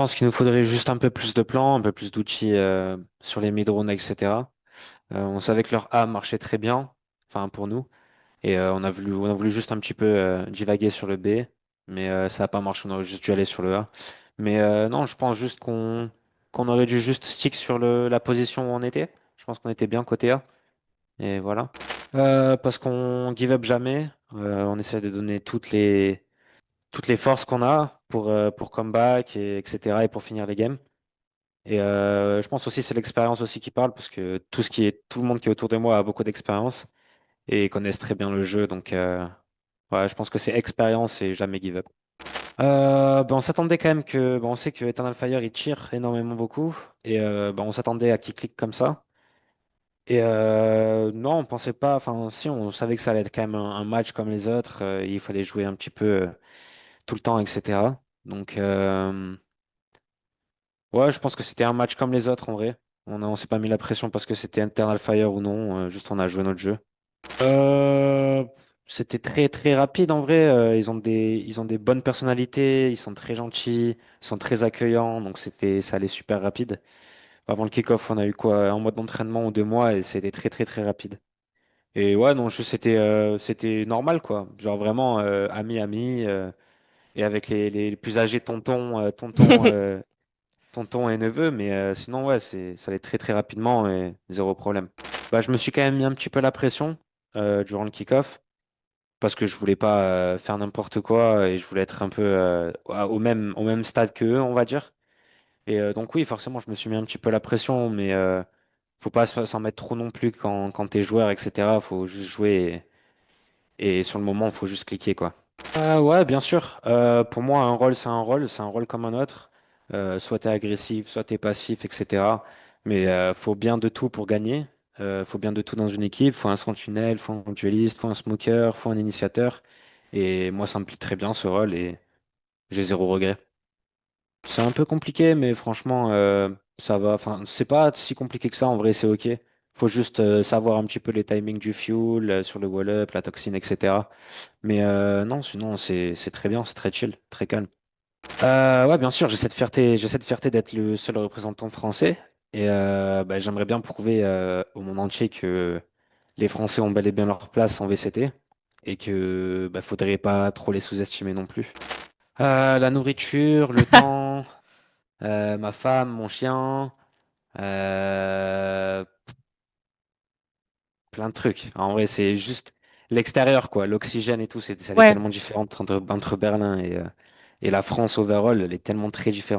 pense qu'il nous faudrait juste un peu plus de plans, un peu plus d'outils sur les mid-rounds, etc. On savait que leur A marchait très bien, enfin pour nous, et on a voulu juste un petit peu divaguer sur le B, mais ça n'a pas marché, on aurait juste dû aller sur le A. Mais non, je pense juste qu'on aurait dû juste stick sur la position où on était. Je pense qu'on était bien côté A, et voilà. Parce qu'on give up jamais, on essaie de donner toutes les forces qu'on a pour comeback, etc., et pour finir les games. Et je pense aussi c'est l'expérience aussi qui parle parce que tout le monde qui est autour de moi a beaucoup d'expérience et connaissent très bien le jeu. Donc ouais, je pense que c'est expérience et jamais give up. Ben, on s'attendait quand même on sait que Eternal Fire il tire énormément beaucoup et ben, on s'attendait à qu'il clique comme ça. Et non, on pensait pas. Enfin, si on savait que ça allait être quand même un match comme les autres. Il fallait jouer un petit peu tout le temps, etc. Donc ouais, je pense que c'était un match comme les autres en vrai. On s'est pas mis la pression parce que c'était Eternal Fire ou non, juste on a joué notre jeu. Euh, C'était très très rapide en vrai. Ils ont des bonnes personnalités, ils sont très gentils, ils sont très accueillants, donc ça allait super rapide. Avant le kick-off, on a eu quoi, un mois d'entraînement ou 2 mois et c'était très très très rapide. Et ouais, non, c'était normal quoi. Genre vraiment ami et avec les plus âgés tonton et neveu, mais sinon, ouais, ça allait très très rapidement et zéro problème. Bah, je me suis quand même mis un petit peu la pression durant le kick-off parce que je voulais pas faire n'importe quoi et je voulais être un peu au même stade qu'eux, on va dire. Et donc, oui, forcément, je me suis mis un petit peu la pression, mais faut pas s'en mettre trop non plus quand t'es joueur, etc. Faut juste jouer et sur le moment, faut juste cliquer, quoi. Ouais, bien sûr. Pour moi, un rôle, c'est un rôle comme un autre. Soit t'es agressif, soit t'es passif, etc. Mais faut bien de tout pour gagner. Faut bien de tout dans une équipe. Faut un sentinelle, faut un dueliste, faut un smoker, faut un initiateur. Et moi, ça me plaît très bien ce rôle et j'ai zéro regret. C'est un peu compliqué, mais franchement, ça va. Enfin, c'est pas si compliqué que ça. En vrai, c'est ok. Faut juste savoir un petit peu les timings du fuel sur le wall-up, la toxine, etc. Mais non, sinon c'est très bien, c'est très chill, très calme. Ouais, bien sûr, j'ai cette fierté d'être le seul représentant français et bah, j'aimerais bien prouver au monde entier que les Français ont bel et bien leur place en VCT et que bah, faudrait pas trop les sous-estimer non plus. La nourriture, le temps, ma femme, mon chien, euh, plein de trucs. En vrai, c'est juste l'extérieur, quoi. L'oxygène et tout, ça est Ouais. tellement différent entre Berlin et la France overall, elle est tellement très différente.